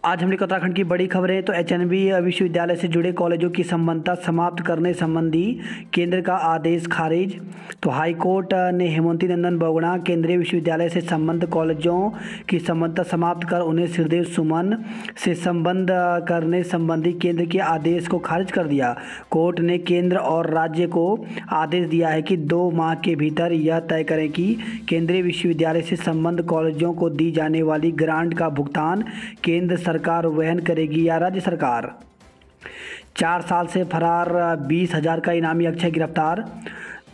आज हम लोग उत्तराखंड की बड़ी खबरें। तो एचएनबी विश्वविद्यालय से जुड़े कॉलेजों की संबद्धता समाप्त करने संबंधी केंद्र का आदेश खारिज। तो हाई कोर्ट ने हेमवती नंदन बहुगुणा केंद्रीय विश्वविद्यालय से संबद्ध कॉलेजों की संबद्धता समाप्त कर उन्हें श्रीदेव सुमन से संबद्ध करने संबंधी केंद्र के आदेश को खारिज कर दिया। कोर्ट ने केंद्र और राज्य को आदेश दिया है कि 2 माह के भीतर यह तय करें कि केंद्रीय विश्वविद्यालय से संबद्ध कॉलेजों को दी जाने वाली ग्रांट का भुगतान केंद्र सरकार वहन करेगी या राज्य सरकार। 4 साल से फरार 20,000 का इनामी अक्षय गिरफ्तार।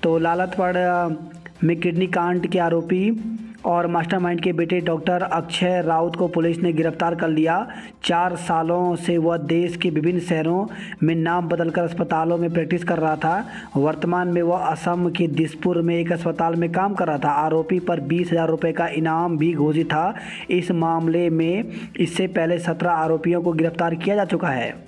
तो लालतपड़ में किडनी कांड के आरोपी और मास्टरमाइंड के बेटे डॉक्टर अक्षय राउत को पुलिस ने गिरफ्तार कर लिया। 4 सालों से वह देश के विभिन्न शहरों में नाम बदलकर अस्पतालों में प्रैक्टिस कर रहा था। वर्तमान में वह असम के दिसपुर में एक अस्पताल में काम कर रहा था। आरोपी पर 20,000 रुपये का इनाम भी घोषित था। इस मामले में इससे पहले 17 आरोपियों को गिरफ्तार किया जा चुका है।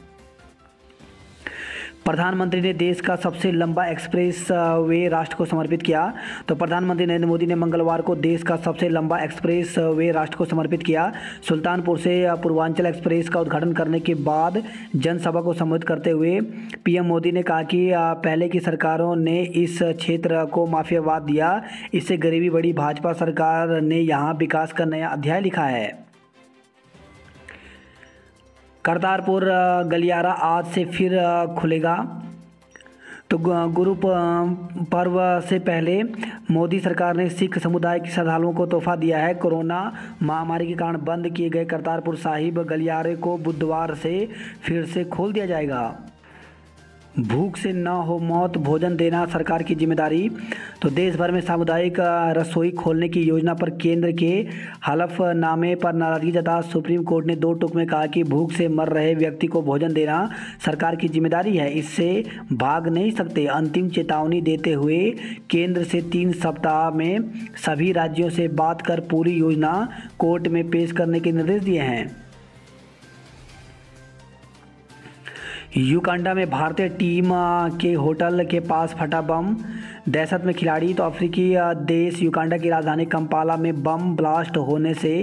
प्रधानमंत्री ने देश का सबसे लंबा एक्सप्रेस वे राष्ट्र को समर्पित किया। तो प्रधानमंत्री नरेंद्र मोदी ने मंगलवार को देश का सबसे लंबा एक्सप्रेस वे राष्ट्र को समर्पित किया। सुल्तानपुर से पूर्वांचल एक्सप्रेस का उद्घाटन करने के बाद जनसभा को संबोधित करते हुए पीएम मोदी ने कहा कि पहले की सरकारों ने इस क्षेत्र को माफियावाद दिया, इससे गरीबी बढ़ी। भाजपा सरकार ने यहाँ विकास का नया अध्याय लिखा है। करतारपुर गलियारा आज से फिर खुलेगा। तो गुरु पर्व से पहले मोदी सरकार ने सिख समुदाय के श्रद्धालुओं को तोहफा दिया है। कोरोना महामारी के कारण बंद किए गए करतारपुर साहिब गलियारे को बुधवार से फिर से खोल दिया जाएगा। भूख से न हो मौत, भोजन देना सरकार की जिम्मेदारी। तो देश भर में सामुदायिक रसोई खोलने की योजना पर केंद्र के हलफनामे पर नाराजगी जता सुप्रीम कोर्ट ने 2 टूक में कहा कि भूख से मर रहे व्यक्ति को भोजन देना सरकार की जिम्मेदारी है, इससे भाग नहीं सकते। अंतिम चेतावनी देते हुए केंद्र से 3 सप्ताह में सभी राज्यों से बात कर पूरी योजना कोर्ट में पेश करने के निर्देश दिए हैं। युगांडा में भारतीय टीम के होटल के पास फटा बम, दहशत में खिलाड़ी। तो अफ्रीकी देश युगांडा की राजधानी कंपाला में बम ब्लास्ट होने से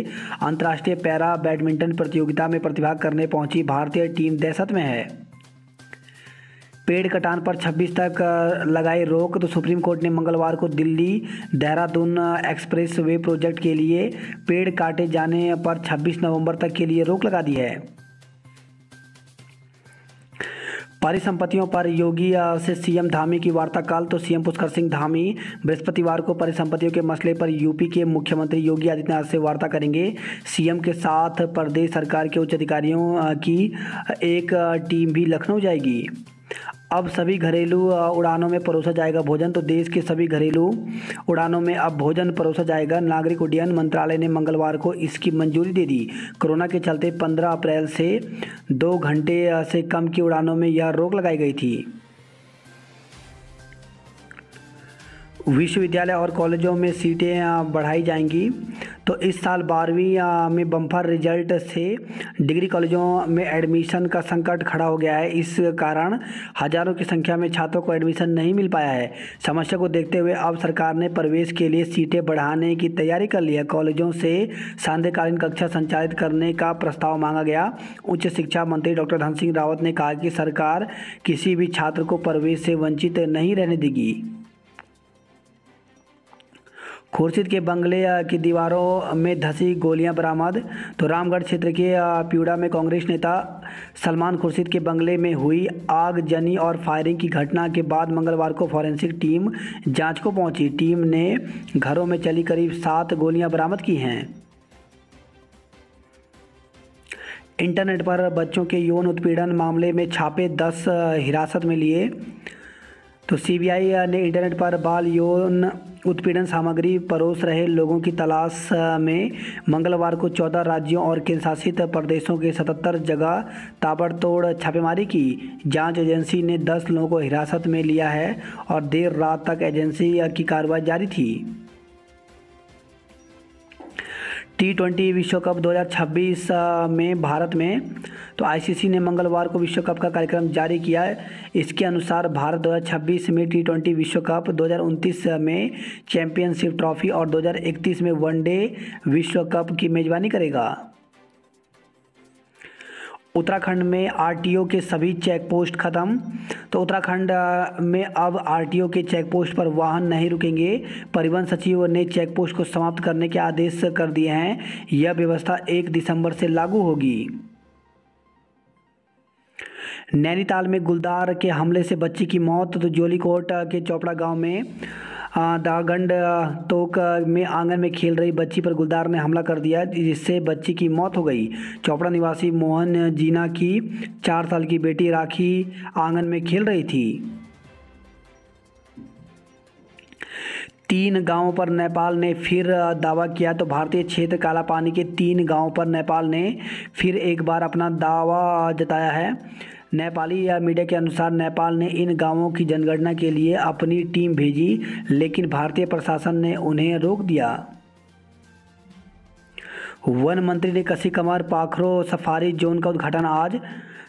अंतर्राष्ट्रीय पैरा बैडमिंटन प्रतियोगिता में प्रतिभाग करने पहुंची भारतीय टीम दहशत में है। पेड़ कटान पर 26 तक लगाई रोक। तो सुप्रीम कोर्ट ने मंगलवार को Delhi Dehradun express way project के लिए पेड़ काटे जाने पर 26 नवंबर तक के लिए रोक लगा दी है। परिसंपत्तियों पर योगी से सीएम धामी की वार्ता कल। तो सीएम पुष्कर सिंह धामी बृहस्पतिवार को परिसंपत्तियों के मसले पर यूपी के मुख्यमंत्री योगी आदित्यनाथ से वार्ता करेंगे। सीएम के साथ प्रदेश सरकार के उच्च अधिकारियों की एक टीम भी लखनऊ जाएगी। अब सभी घरेलू उड़ानों में परोसा जाएगा भोजन। तो देश के सभी घरेलू उड़ानों में अब भोजन परोसा जाएगा। नागरिक उड्डयन मंत्रालय ने मंगलवार को इसकी मंजूरी दे दी। कोरोना के चलते 15 अप्रैल से 2 घंटे से कम की उड़ानों में यह रोक लगाई गई थी। विश्वविद्यालय और कॉलेजों में सीटें बढ़ाई जाएंगी। तो इस साल 12वीं में बम्पर रिजल्ट से डिग्री कॉलेजों में एडमिशन का संकट खड़ा हो गया है। इस कारण हजारों की संख्या में छात्रों को एडमिशन नहीं मिल पाया है। समस्या को देखते हुए अब सरकार ने प्रवेश के लिए सीटें बढ़ाने की तैयारी कर ली है। कॉलेजों से सांध्यकालीन कक्षा संचालित करने का प्रस्ताव मांगा गया। उच्च शिक्षा मंत्री डॉक्टर धन सिंह रावत ने कहा कि सरकार किसी भी छात्र को प्रवेश से वंचित नहीं रहने देगी। खुर्शीद के बंगले की दीवारों में धंसी गोलियां बरामद। तो रामगढ़ क्षेत्र के प्यूड़ा में कांग्रेस नेता सलमान खुर्शीद के बंगले में हुई आगजनी और फायरिंग की घटना के बाद मंगलवार को फॉरेंसिक टीम जांच को पहुंची। टीम ने घरों में चली करीब 7 गोलियां बरामद की हैं। इंटरनेट पर बच्चों के यौन उत्पीड़न मामले में छापे, 10 हिरासत में लिए। तो सीबीआई ने इंटरनेट पर बाल यौन उत्पीड़न सामग्री परोस रहे लोगों की तलाश में मंगलवार को 14 राज्यों और केंद्रशासित प्रदेशों के 77 जगह ताबड़तोड़ छापेमारी की। जांच एजेंसी ने 10 लोगों को हिरासत में लिया है और देर रात तक एजेंसी की कार्रवाई जारी थी। T20 विश्व कप 2026 में भारत में। तो आईसीसी ने मंगलवार को विश्व कप का कार्यक्रम जारी किया है। इसके अनुसार भारत 2026 में T20 विश्व कप, 2029 में चैंपियनशिप ट्रॉफी और 2031 में वनडे विश्व कप की मेजबानी करेगा। उत्तराखंड में आरटीओ के सभी चेक पोस्ट खत्म। तो उत्तराखंड में अब आरटीओ के चेक पोस्ट पर वाहन नहीं रुकेंगे। परिवहन सचिव ने चेक पोस्ट को समाप्त करने के आदेश कर दिए हैं। यह व्यवस्था 1 दिसंबर से लागू होगी। नैनीताल में गुलदार के हमले से बच्ची की मौत। तो जोलीकोट के चोपड़ा गांव में दागंड तोक में आंगन में खेल रही बच्ची पर गुलदार ने हमला कर दिया, जिससे बच्ची की मौत हो गई। चोपड़ा निवासी मोहन जीना की 4 साल की बेटी राखी आंगन में खेल रही थी। 3 गांवों पर नेपाल ने फिर दावा किया। तो भारतीय क्षेत्र कालापानी के 3 गांवों पर नेपाल ने फिर एक बार अपना दावा जताया है। नेपाली मीडिया के अनुसार नेपाल ने इन गांवों की जनगणना के लिए अपनी टीम भेजी, लेकिन भारतीय प्रशासन ने उन्हें रोक दिया। वन मंत्री ने कसी कमर पाखरो सफारी जोन का उद्घाटन आज।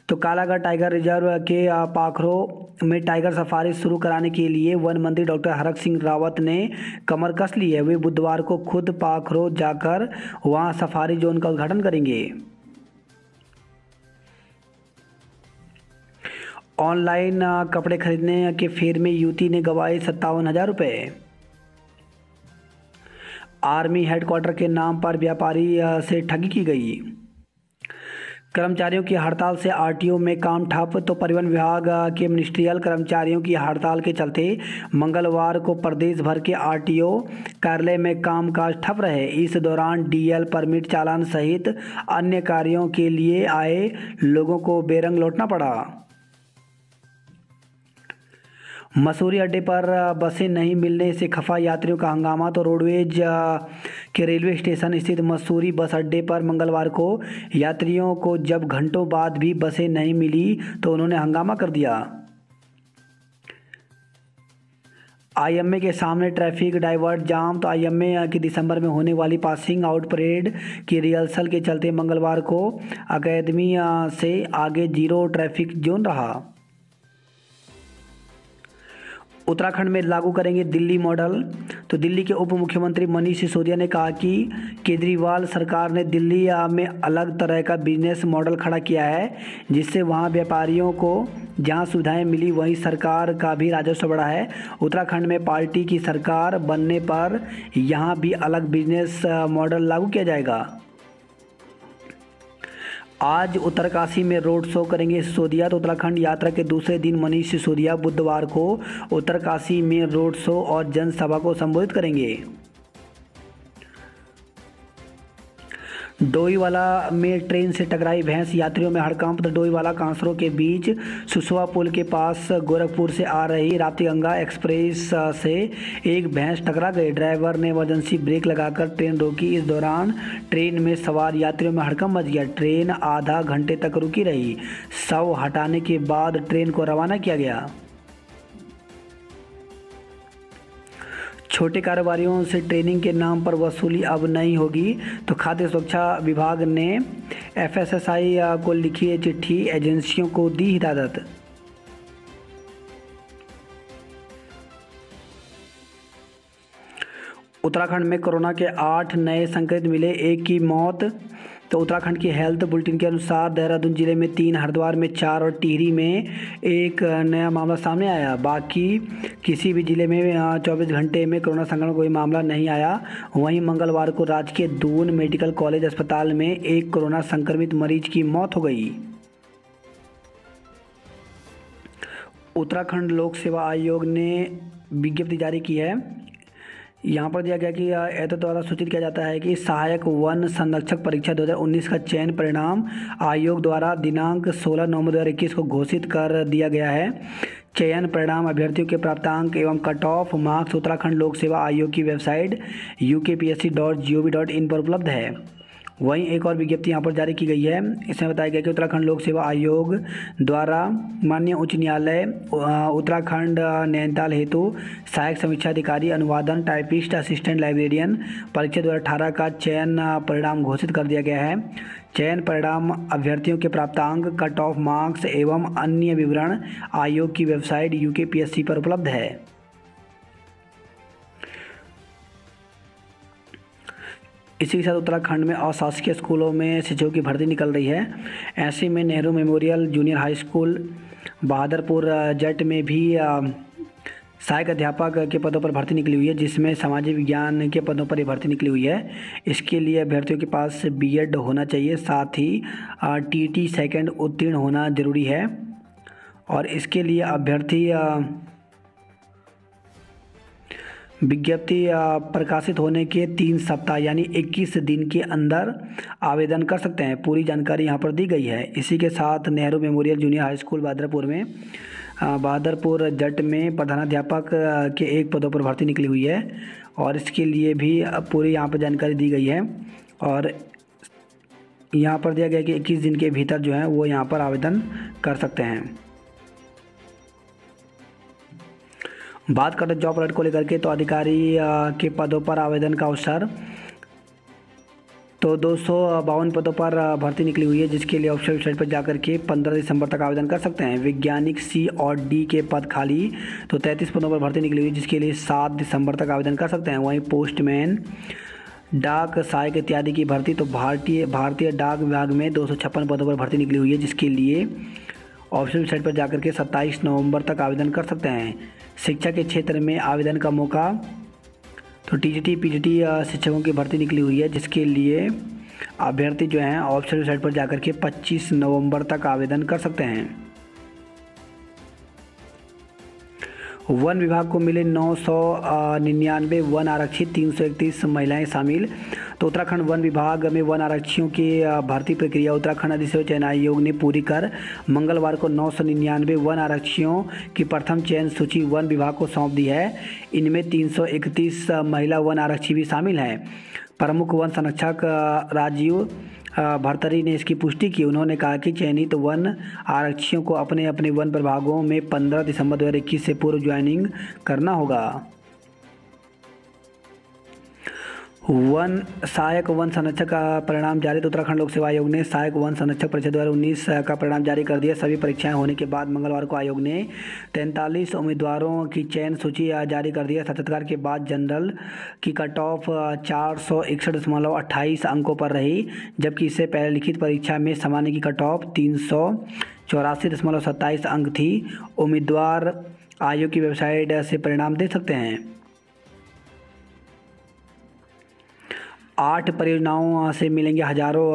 तो कालागढ़ टाइगर रिजर्व के पाखरो में टाइगर सफारी शुरू कराने के लिए वन मंत्री डॉक्टर हरक सिंह रावत ने कमर कस ली है। वे बुधवार को खुद पाखरो जाकर वहां सफारी जोन का उद्घाटन करेंगे। ऑनलाइन कपड़े खरीदने के फेर में युवती ने गंवाए 57,000 रुपये। आर्मी हेडक्वार्टर के नाम पर व्यापारी से ठगी की गई। कर्मचारियों की हड़ताल से आरटीओ में काम ठप। तो परिवहन विभाग के मिनिस्ट्रियल कर्मचारियों की हड़ताल के चलते मंगलवार को प्रदेश भर के आरटीओ कार्यालय में कामकाज ठप रहे। इस दौरान डीएल परमिट चालान सहित अन्य कार्यों के लिए आए लोगों को बेरंग लौटना पड़ा। मसूरी अड्डे पर बसें नहीं मिलने से खफा यात्रियों का हंगामा। तो रोडवेज के रेलवे स्टेशन स्थित मसूरी बस अड्डे पर मंगलवार को यात्रियों को जब घंटों बाद भी बसें नहीं मिली तो उन्होंने हंगामा कर दिया। आईएमए के सामने ट्रैफिक डाइवर्ट जाम। तो आईएमए की दिसंबर में होने वाली पासिंग आउट परेड की रिहर्सल के चलते मंगलवार को अकेदमी से आगे 0 ट्रैफिक जोन रहा। उत्तराखंड में लागू करेंगे दिल्ली मॉडल। तो दिल्ली के उप मुख्यमंत्री मनीष सिसोदिया ने कहा कि केजरीवाल सरकार ने दिल्ली में अलग तरह का बिजनेस मॉडल खड़ा किया है, जिससे वहां व्यापारियों को जहां सुविधाएं मिली वहीं सरकार का भी राजस्व बढ़ा है। उत्तराखंड में पार्टी की सरकार बनने पर यहां भी अलग बिजनेस मॉडल लागू किया जाएगा। आज उत्तरकाशी में रोड शो करेंगे सिसोदिया। तो उत्तराखंड यात्रा के दूसरे दिन मनीष सिसोदिया बुधवार को उत्तरकाशी में रोड शो और जनसभा को संबोधित करेंगे। डोईवाला में ट्रेन से टकराई भैंस, यात्रियों में हड़कंप। तो डोईवाला कांसरों के बीच सुसवा पुल के पास गोरखपुर से आ रही राप्ती गंगा एक्सप्रेस से एक भैंस टकरा गई। ड्राइवर ने इमरजेंसी ब्रेक लगाकर ट्रेन रोकी। इस दौरान ट्रेन में सवार यात्रियों में हड़कंप मच गया। ट्रेन आधा घंटे तक रुकी रही। शव हटाने के बाद ट्रेन को रवाना किया गया। छोटे कारोबारियों से ट्रेनिंग के नाम पर वसूली अब नहीं होगी। तो खाद्य सुरक्षा विभाग ने एफएसएसआई को लिखी चिट्ठी, एजेंसियों को दी हिदायत। उत्तराखंड में कोरोना के 8 नए संक्रमित मिले, 1 की मौत। तो उत्तराखंड की हेल्थ बुलेटिन के अनुसार देहरादून जिले में 3, हरिद्वार में 4 और टिहरी में 1 नया मामला सामने आया। बाकी किसी भी जिले में 24 घंटे में कोरोना संक्रमण कोई मामला नहीं आया। वहीं मंगलवार को राजकीय दून मेडिकल कॉलेज अस्पताल में 1 कोरोना संक्रमित मरीज की मौत हो गई। उत्तराखंड लोक सेवा आयोग ने विज्ञप्ति जारी की है। यहाँ पर दिया गया कि एतद द्वारा सूचित किया जाता है कि सहायक वन संरक्षक परीक्षा 2019 का चयन परिणाम आयोग द्वारा दिनांक 16 नवंबर 2021 को घोषित कर दिया गया है। चयन परिणाम अभ्यर्थियों के प्राप्तांक एवं कट ऑफ मार्क्स उत्तराखंड लोक सेवा आयोग की वेबसाइट ukpsc.gov.in पर उपलब्ध है। वहीं एक और विज्ञप्ति यहाँ पर जारी की गई है। इसमें बताया गया कि उत्तराखंड लोक सेवा आयोग द्वारा माननीय उच्च न्यायालय उत्तराखंड नैनीताल हेतु सहायक समीक्षा अधिकारी, अनुवादन, टाइपिस्ट, असिस्टेंट लाइब्रेरियन परीक्षा 2018 का चयन परिणाम घोषित कर दिया गया है। चयन परिणाम अभ्यर्थियों के प्राप्तांक, कट ऑफ मार्क्स एवं अन्य विवरण आयोग की वेबसाइट UKPSC पर उपलब्ध है। इसी के साथ उत्तराखंड में अशासकीय स्कूलों में शिक्षकों की भर्ती निकल रही है। ऐसे में Nehru memorial junior high school Bahadurpur Jat में भी सहायक अध्यापक के पदों पर भर्ती निकली हुई है, जिसमें सामाजिक विज्ञान के पदों पर ये भर्ती निकली हुई है। इसके लिए अभ्यर्थियों के पास बीएड होना चाहिए, साथ ही टीटी सेकंड उत्तीर्ण होना जरूरी है। और इसके लिए अभ्यर्थी विज्ञप्ति प्रकाशित होने के 3 सप्ताह यानी 21 दिन के अंदर आवेदन कर सकते हैं। पूरी जानकारी यहाँ पर दी गई है। इसी के साथ Nehru memorial junior high school Bahadurpur Jat में प्रधानाध्यापक के 1 पदों पर भर्ती निकली हुई है, और इसके लिए भी पूरी यहाँ पर जानकारी दी गई है। और यहाँ पर दिया गया कि 21 दिन के भीतर जो है वो यहाँ पर आवेदन कर सकते हैं। बात करते हैं जॉब अलर्ट को लेकर के, तो अधिकारी के पदों पर आवेदन का अवसर, तो 252 पदों पर भर्ती निकली हुई है, जिसके लिए ऑफिशियल वेबसाइट पर जाकर के 15 दिसंबर तक आवेदन कर सकते हैं। वैज्ञानिक सी और डी के पद खाली, तो 33 पदों पर भर्ती निकली हुई है, जिसके लिए 7 दिसंबर तक आवेदन कर सकते हैं। वहीं पोस्टमैन, डाक सहायक इत्यादि की भर्ती, तो भारतीय डाक विभाग में 256 पदों पर भर्ती निकली हुई है, जिसके लिए ऑफिशियल वेबसाइट पर जाकर के 27 नवंबर तक आवेदन कर सकते हैं। शिक्षा के क्षेत्र में आवेदन का मौका, तो टीजीटी पीजीटी शिक्षकों की भर्ती निकली हुई है, जिसके लिए अभ्यर्थी जो हैं ऑफिशियल वेबसाइट पर जाकर के 25 नवंबर तक आवेदन कर सकते हैं। वन विभाग को मिले 999 वन आरक्षी, 331 महिलाएं शामिल। तो उत्तराखंड वन विभाग में वन आरक्षियों की भर्ती प्रक्रिया उत्तराखंड अधिसेवा चयन आयोग ने पूरी कर मंगलवार को 999 वन आरक्षियों की प्रथम चयन सूची वन विभाग को सौंप दी है। इनमें 331 महिला वन आरक्षी भी शामिल हैं। प्रमुख वन संरक्षक राजीव भरतरी ने इसकी पुष्टि की। उन्होंने कहा कि चयनित वन आरक्षियों को अपने अपने वन प्रभागों में 15 दिसंबर 2021 से पूर्व ज्वाइनिंग करना होगा। सहायक वन संरक्षक का परिणाम जारी, तो उत्तराखंड लोक सेवा आयोग ने सहायक वन संरक्षक परीक्षा 2019 का परिणाम जारी कर दिया। सभी परीक्षाएं होने के बाद मंगलवार को आयोग ने 43 उम्मीदवारों की चयन सूची जारी कर दिया। साक्षात्कार के बाद जनरल की कट ऑफ 461.28 अंकों पर रही, जबकि इससे पहले लिखित परीक्षा में सामान्य की कट ऑफ 384.27 अंक थी। उम्मीदवार आयोग की वेबसाइट से परिणाम देख सकते हैं। 8 परियोजनाओं से मिलेंगे हजारों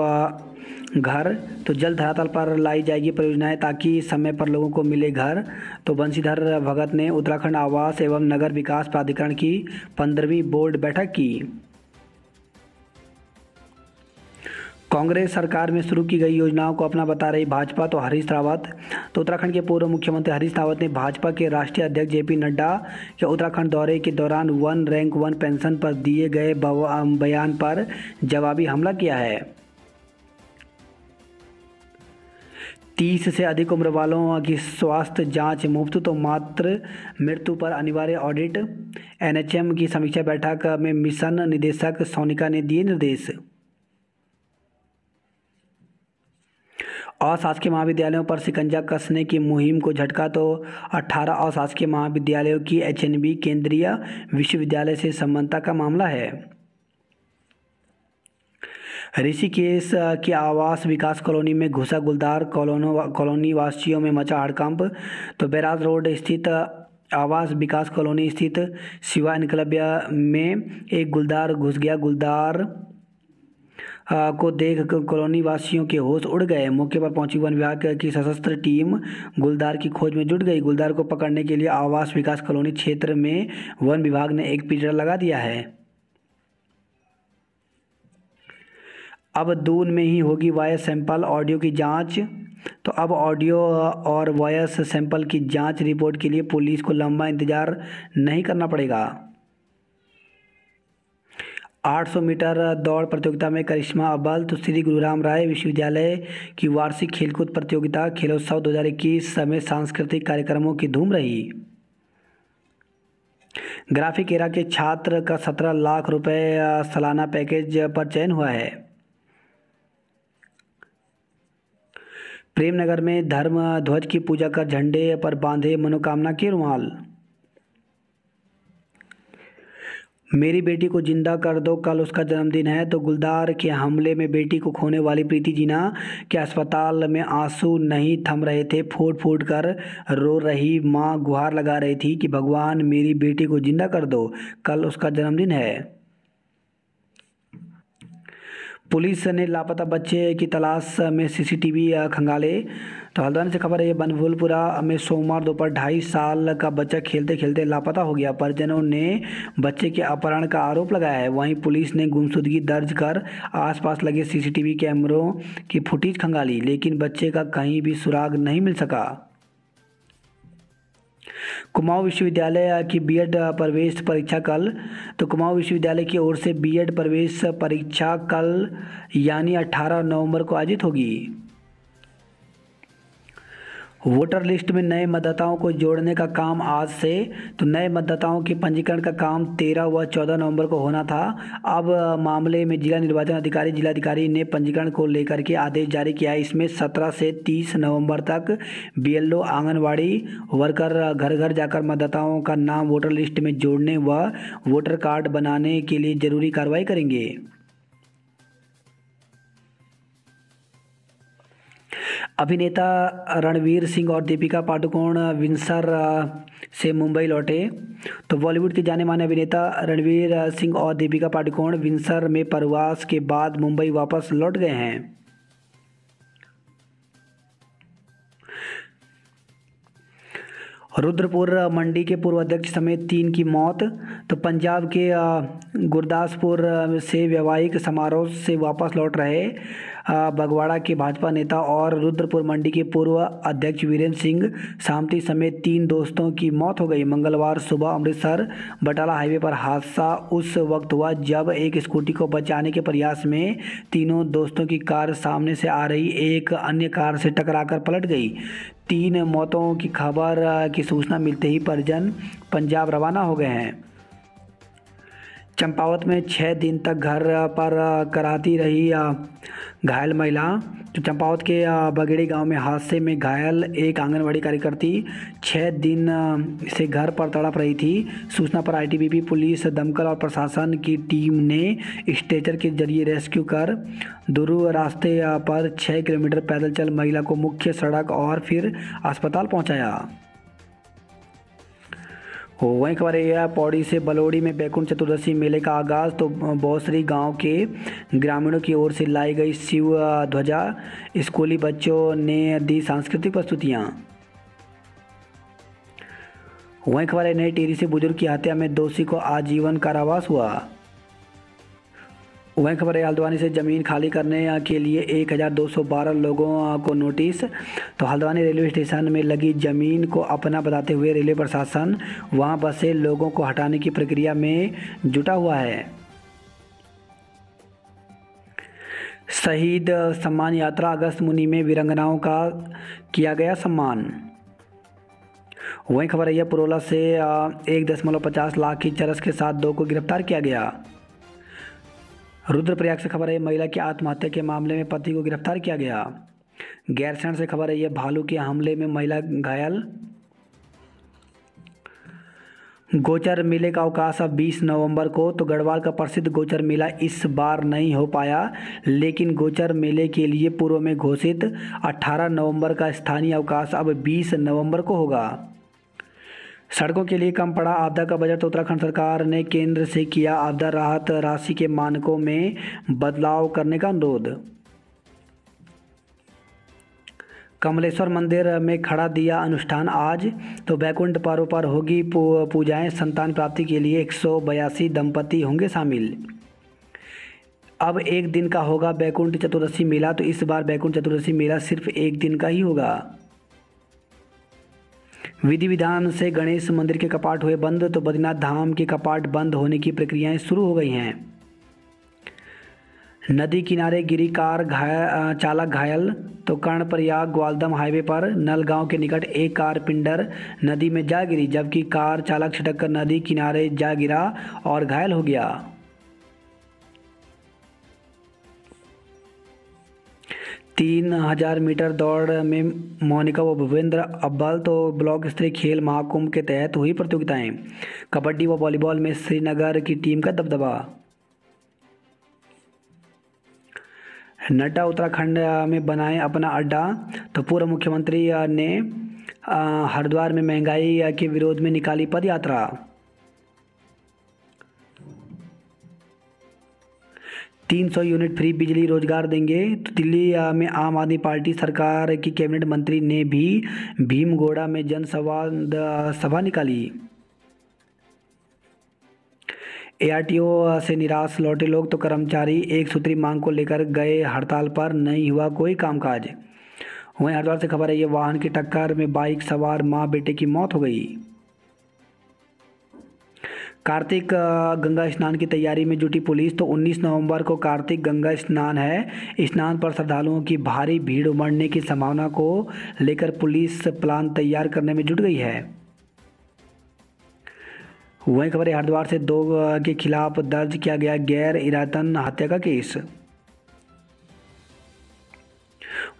घर, तो जल्द धरातल पर लाई जाएगी परियोजनाएं ताकि समय पर लोगों को मिले घर। तो बंशीधर भगत ने उत्तराखंड आवास एवं नगर विकास प्राधिकरण की 15वीं बोर्ड बैठक की। कांग्रेस सरकार में शुरू की गई योजनाओं को अपना बता रही भाजपा, तो हरीश रावत, तो उत्तराखंड के पूर्व मुख्यमंत्री हरीश रावत ने भाजपा के राष्ट्रीय अध्यक्ष जेपी नड्डा के उत्तराखंड दौरे के दौरान 1 रैंक 1 पेंशन पर दिए गए बयान पर जवाबी हमला किया है। 30 से अधिक उम्र वालों की स्वास्थ्य जांच मुफ्त, तो मात्र मृत्यु पर अनिवार्य ऑडिट। एनएचएम की समीक्षा बैठक में मिशन निदेशक सोनिका ने दिए निर्देश। अशासकीय महाविद्यालयों पर शिकंजा कसने की मुहिम को झटका, तो 18 अशासकीय महाविद्यालयों की एचएनबी केंद्रीय विश्वविद्यालय से संबंधता का मामला है। ऋषिकेश के आवास विकास कॉलोनी में घुसा गुलदार, कॉलोनी वासियों में मचा हड़कंप। तो बैराज रोड स्थित आवास विकास कॉलोनी स्थित शिवा इनकलव्य में एक गुलदार घुस गया। गुलदार को देख कॉलोनी वासियों के होश उड़ गए। मौके पर पहुंची वन विभाग की सशस्त्र टीम गुलदार की खोज में जुट गई। गुलदार को पकड़ने के लिए आवास विकास कॉलोनी क्षेत्र में वन विभाग ने एक पिंजरा लगा दिया है। अब दून में ही होगी वॉयस सैंपल ऑडियो की जांच, तो अब ऑडियो और वॉयस सैंपल की जांच रिपोर्ट के लिए पुलिस को लंबा इंतजार नहीं करना पड़ेगा। 800 मीटर दौड़ प्रतियोगिता में करिश्मा अव्वल, तो श्री गुरुराम राय विश्वविद्यालय की वार्षिक खेलकूद प्रतियोगिता खेलोत्सव 2021 में सांस्कृतिक कार्यक्रमों की धूम रही। ग्राफिक एरा के छात्र का 17 लाख रुपए सालाना पैकेज पर चयन हुआ है। प्रेमनगर में धर्म ध्वज की पूजा कर झंडे पर बांधे मनोकामना के रुमाल। मेरी बेटी को जिंदा कर दो, कल उसका जन्मदिन है। तो गुलदार के हमले में बेटी को खोने वाली प्रीति जिन्ना के अस्पताल में आंसू नहीं थम रहे थे। फूट फूट कर रो रही मां गुहार लगा रही थी कि भगवान मेरी बेटी को जिंदा कर दो, कल उसका जन्मदिन है। पुलिस ने लापता बच्चे की तलाश में सीसीटीवी खंगाले। तो हल्द्वानी से खबर है, ये बनभूलपुरा में सोमवार दोपहर 2.5 साल का बच्चा खेलते खेलते लापता हो गया। परिजनों ने बच्चे के अपहरण का आरोप लगाया है। वहीं पुलिस ने गुमशुदगी दर्ज कर आसपास लगे सीसीटीवी कैमरों की फुटेज खंगाली, लेकिन बच्चे का कहीं भी सुराग नहीं मिल सका। कुमाऊं विश्वविद्यालय की बीएड प्रवेश परीक्षा कल। तो कुमाऊं विश्वविद्यालय की ओर से बीएड प्रवेश परीक्षा कल यानी 18 नवंबर को आयोजित होगी। वोटर लिस्ट में नए मतदाताओं को जोड़ने का काम आज से। तो नए मतदाताओं के पंजीकरण का काम 13 व 14 नवंबर को होना था। अब मामले में जिला निर्वाचन अधिकारी जिलाधिकारी ने पंजीकरण को लेकर के आदेश जारी किया है। इसमें 17 से 30 नवंबर तक बीएलओ आंगनवाड़ी वर्कर घर घर जाकर मतदाताओं का नाम वोटर लिस्ट में जोड़ने व वोटर कार्ड बनाने के लिए जरूरी कार्रवाई करेंगे। अभिनेता रणवीर सिंह और दीपिका पादुकोण विंसर से मुंबई लौटे। तो बॉलीवुड के जाने माने अभिनेता रणवीर सिंह और दीपिका पादुकोण विंसर में प्रवास के बाद मुंबई वापस लौट गए हैं। रुद्रपुर मंडी के पूर्व अध्यक्ष समेत 3 की मौत। तो पंजाब के गुरदासपुर से वैवाहिक समारोह से वापस लौट रहे बगवाड़ा के भाजपा नेता और रुद्रपुर मंडी के पूर्व अध्यक्ष वीरेंद्र सिंह सामती समेत 3 दोस्तों की मौत हो गई। मंगलवार सुबह अमृतसर बटाला हाईवे पर हादसा उस वक्त हुआ जब एक स्कूटी को बचाने के प्रयास में तीनों दोस्तों की कार सामने से आ रही एक अन्य कार से टकराकर पलट गई। 3 मौतों की खबर की सूचना मिलते ही परिजन पंजाब रवाना हो गए हैं। चंपावत में 6 दिन तक घर पर कराती रही घायल महिला। तो चंपावत के बगेड़ी गांव में हादसे में घायल एक आंगनवाड़ी कार्यकर्ती 6 दिन से घर पर तड़प रही थी। सूचना पर आईटीबीपी पुलिस दमकल और प्रशासन की टीम ने स्ट्रेचर के जरिए रेस्क्यू कर दूर रास्ते पर 6 किलोमीटर पैदल चल महिला को मुख्य सड़क और फिर अस्पताल पहुंचाया। वहीं खबर है, पौड़ी से बलौड़ी में बैकुंठ चतुर्दशी मेले का आगाज। तो बौसरी गांव के ग्रामीणों की ओर से लाई गई शिव ध्वजा, स्कूली बच्चों ने दी सांस्कृतिक प्रस्तुतियां। वहीं खबर है, नई टिहरी से बुजुर्ग की हत्या में दोषी को आजीवन कारावास हुआ। वहीं खबर है, हल्द्वानी से ज़मीन खाली करने के लिए 1212 लोगों को नोटिस। तो हल्द्वानी रेलवे स्टेशन में लगी ज़मीन को अपना बताते हुए रेलवे प्रशासन वहां बसे लोगों को हटाने की प्रक्रिया में जुटा हुआ है। शहीद सम्मान यात्रा अगस्त मुनि में वीरांगनाओं का किया गया सम्मान। वहीं खबर है, पुरोला से 1.50 लाख की चरस के साथ 2 को गिरफ्तार किया गया। रुद्रप्रयाग से खबर है, महिला की आत्महत्या के मामले में पति को गिरफ्तार किया गया। गैरसैंण से खबर है, यह भालू के हमले में महिला घायल। गोचर मेले का अवकाश अब 20 नवंबर को। तो गढ़वाल का प्रसिद्ध गोचर मेला इस बार नहीं हो पाया, लेकिन गोचर मेले के लिए पूर्व में घोषित 18 नवंबर का स्थानीय अवकाश अब 20 नवंबर को होगा। सड़कों के लिए कम पड़ा आपदा का बजट। तो उत्तराखंड सरकार ने केंद्र से किया आपदा राहत राशि के मानकों में बदलाव करने का अनुरोध। कमलेश्वर मंदिर में खड़ा दिया अनुष्ठान आज। तो बैकुंठ पर्व पर होगी पूजाएं, संतान प्राप्ति के लिए 182 दंपति होंगे शामिल। अब 1 दिन का होगा बैकुंठ चतुर्दशी मेला। तो इस बार बैकुंठ चतुर्दशी मेला सिर्फ 1 दिन का ही होगा। विधि विधान से गणेश मंदिर के कपाट हुए बंद। तो बद्रीनाथ धाम के कपाट बंद होने की प्रक्रियाएं शुरू हो गई हैं। नदी किनारे गिरी कार चालक घायल। तो कर्णप्रयाग ग्वालदम हाईवे पर नलगांव के निकट एक कार पिंडर नदी में जा गिरी, जबकि कार चालक छिटक कर नदी किनारे जा गिरा और घायल हो गया। 3000 मीटर दौड़ में मोनिका व भूपेंद्र अव्वल। तो ब्लॉक स्तरीय खेल महाकुंभ के तहत हुई प्रतियोगिताएं। कबड्डी व वॉलीबॉल में श्रीनगर की टीम का दबदबा। नड्डा उत्तराखंड में बनाए अपना अड्डा। तो पूर्व मुख्यमंत्री ने हरिद्वार में महंगाई के विरोध में निकाली पद यात्रा। तीन 300 यूनिट फ्री बिजली रोजगार देंगे। तो दिल्ली में आम आदमी पार्टी सरकार की कैबिनेट मंत्री ने भी भीमगोड़ा में सभा निकाली। एआरटीओ से निराश लौटे लोग। तो कर्मचारी एक सूत्री मांग को लेकर गए हड़ताल पर, नहीं हुआ कोई कामकाज। वहीं हरिद्वार से खबर है, ये वाहन की टक्कर में बाइक सवार मां बेटे की मौत हो गई। कार्तिक गंगा स्नान की तैयारी में जुटी पुलिस। तो 19 नवंबर को कार्तिक गंगा स्नान है। स्नान पर श्रद्धालुओं की भारी भीड़ उमड़ने की संभावना को लेकर पुलिस प्लान तैयार करने में जुट गई है। वहीं खबर है, हरिद्वार से 2 के खिलाफ दर्ज किया गया गैर इरादतन हत्या का केस।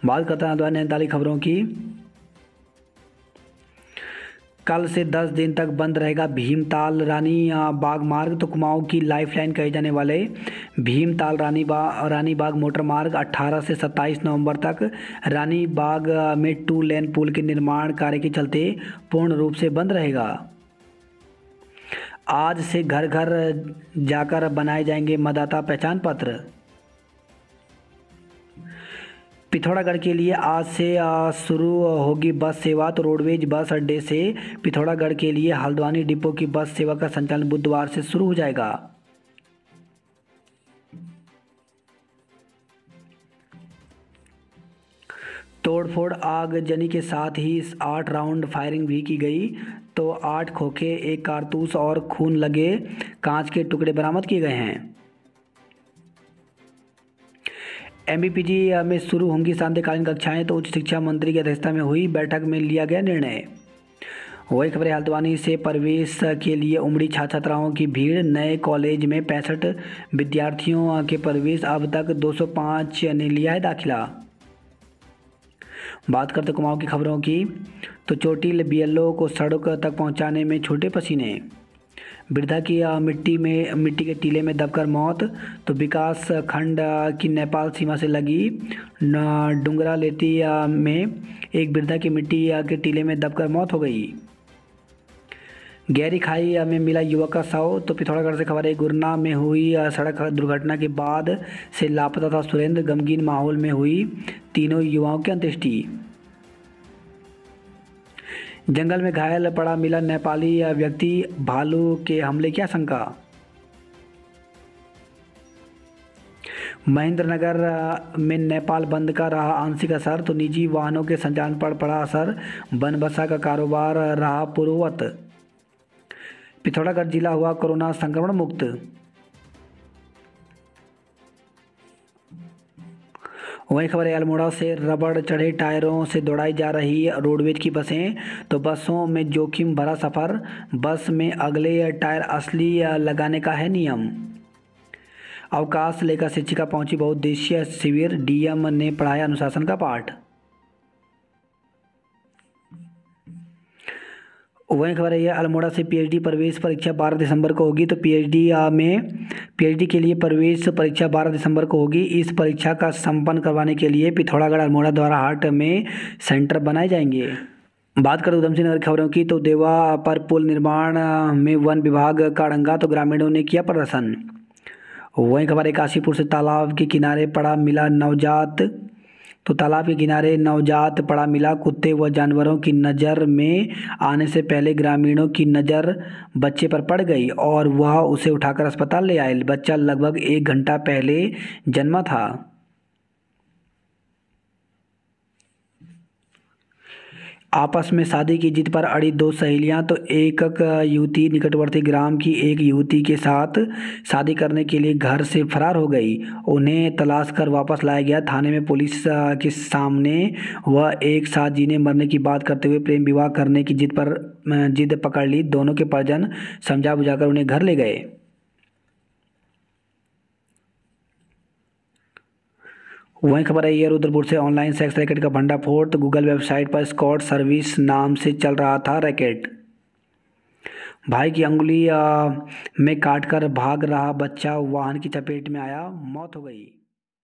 बात करते हैं हरिद्वार नैनीताल खबरों की। कल से 10 दिन तक बंद रहेगा भीमताल रानी बाग मार्ग। तो कुमाऊं की लाइफलाइन कहे जाने वाले भीमताल रानी बाग मोटर मार्ग 18 से 27 नवंबर तक रानी बाग में 2 लेन पुल के निर्माण कार्य के चलते पूर्ण रूप से बंद रहेगा। आज से घर घर जाकर बनाए जाएंगे मतदाता पहचान पत्र। पिथौरागढ़ के लिए आज से शुरू होगी बस सेवा। तो रोडवेज बस अड्डे से पिथौरागढ़ के लिए हल्द्वानी डिपो की बस सेवा का संचालन बुधवार से शुरू हो जाएगा। तोड़फोड़ आगजनी के साथ ही 8 राउंड फायरिंग भी की गई। तो 8 खोखे, 1 कारतूस और खून लगे कांच के टुकड़े बरामद किए गए हैं। एमबीपीजी में शुरू होंगी सांध्यकालीन कक्षाएं। तो उच्च शिक्षा मंत्री की अध्यक्षता में हुई बैठक में लिया गया निर्णय। वही खबर है, हल्द्वानी से प्रवेश के लिए उमड़ी छात्र छात्राओं की भीड़। नए कॉलेज में 65 विद्यार्थियों के प्रवेश, अब तक 205 ने लिया है दाखिला। बात करते कुमाऊं की खबरों की। तो चोटिल बीएलओ को सड़क तक पहुंचाने में छूटे पसीने। वृद्धा की मिट्टी के टीले में दबकर मौत। तो विकास खंड की नेपाल सीमा से लगी डुंगरा लेती में एक वृद्धा की मिट्टी के टीले में दबकर मौत हो गई। गहरी खाई में मिला युवक का शव। तो पिथौरागढ़ से खबर है, गुरना में हुई सड़क दुर्घटना के बाद से लापता था सुरेंद्र। गमगीन माहौल में हुई तीनों युवाओं की अंत्येष्टि। जंगल में घायल पड़ा मिला नेपाली व्यक्ति, भालू के हमले की आशंका। महेंद्रनगर में नेपाल बंद का रहा आंशिक असर। तो निजी वाहनों के संचालन पर पड़ा असर, बनबसा का कारोबार रहा पूर्ववत। पिथौरागढ़ जिला हुआ कोरोना संक्रमण मुक्त। वहीं खबर है, अल्मोड़ा से रबड़ चढ़े टायरों से दौड़ाई जा रही रोडवेज की बसें। तो बसों में जोखिम भरा सफ़र, बस में अगले टायर असली लगाने का है नियम। अवकाश लेकर शिक्षिका पहुंची बहुउद्देशीय शिविर, डीएम ने पढ़ाया अनुशासन का पाठ। वहीं खबर है, यह अल्मोड़ा से पीएचडी प्रवेश परीक्षा 12 दिसंबर को होगी। तो पीएचडी के लिए प्रवेश परीक्षा 12 दिसंबर को होगी। इस परीक्षा का संपन्न करवाने के लिए पिथौरागढ़ अल्मोड़ा द्वारा हाट में सेंटर बनाए जाएंगे। बात करें उधमसिंह नगर खबरों की। तो देवा पर पुल निर्माण में वन विभाग का अड़ंगा। तो ग्रामीणों ने किया प्रदर्शन। वहीं खबर है, काशीपुर से तालाब के किनारे पड़ा मिला नवजात। तो तालाब के किनारे नवजात पड़ा मिला। कुत्ते व जानवरों की नज़र में आने से पहले ग्रामीणों की नज़र बच्चे पर पड़ गई और वह उसे उठाकर अस्पताल ले आए। बच्चा लगभग 1 घंटा पहले जन्मा था। आपस में शादी की जिद पर अड़ी 2 सहेलियां। तो एक युवती निकटवर्ती ग्राम की एक युवती के साथ शादी करने के लिए घर से फरार हो गई। उन्हें तलाश कर वापस लाया गया। थाने में पुलिस के सामने वह एक साथ जीने मरने की बात करते हुए प्रेम विवाह करने की जिद पकड़ ली। दोनों के परिजन समझा बुझाकर उन्हें घर ले गए। वहीं खबर है ये रुद्रपुर से ऑनलाइन सेक्स रैकेट का भंडाफोड़। तो गूगल वेबसाइट पर स्कॉट सर्विस नाम से चल रहा था रैकेट। भाई की अंगुली में काटकर भाग रहा बच्चा वाहन की चपेट में आया, मौत हो गई।